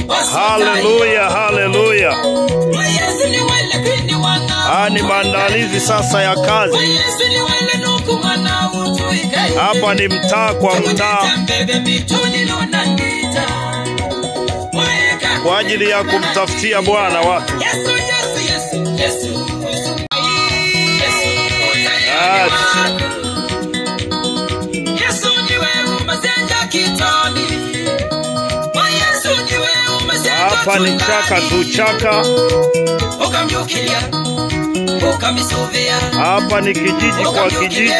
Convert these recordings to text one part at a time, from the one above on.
Haleluya, haleluya. Ni maandalizi sasa ya kazi. Hapa ni mtaa kwa mtaa kwa ajili ya kumtafutia Bwana watu. Hapa ni chaka tu chaka. Hapa ni kijiji kwa kijiji.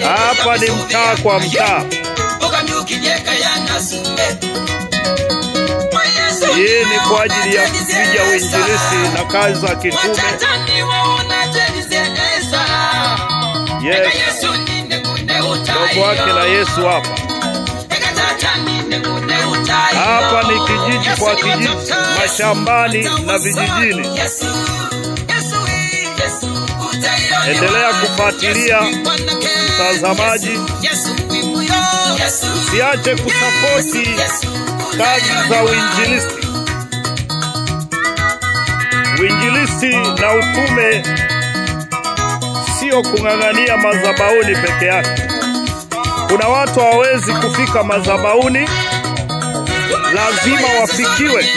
Hapa ni mtaa kwa mtaa. Hii ni kwa ajili ya kupiga uinjilisti na kazi za kitume. Yes. Ndogo wake na Yesu hapa. Hapa ni kijiji kwa kijiji, mashambani na vijijini. Endelea kufuatilia mtazamaji. Usiache kusapoti kazi za uinjilisti. Uinjilisti na utume sio kung'ang'ania madhabahuni peke yake. Kuna watu hawawezi kufika madhabahuni, lazima wafikiwe.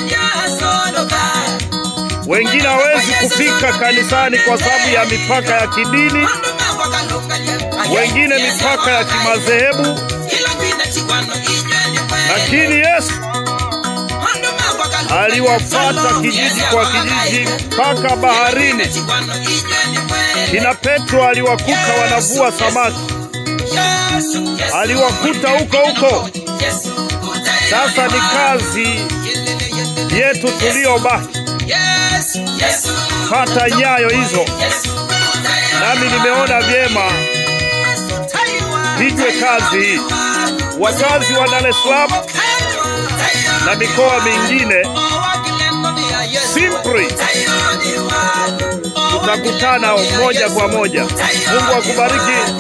Wengine hawezi kufika kanisani kwa sababu ya mipaka ya kidini, wengine mipaka ya kimadhehebu. Lakini Yesu aliwafuata kijiji kwa kijiji mpaka baharini. Kina Petro aliwakuta wanavua samaki, aliwakuta huko. Sasa ni kazi yetu tuliobaki pata nyayo hizo. Nami nimeona vyema vijwe kazi hii. Wakazi wa Dar es Salaam na mikoa mingine, simply tutakutana moja kwa moja. Mungu akubariki.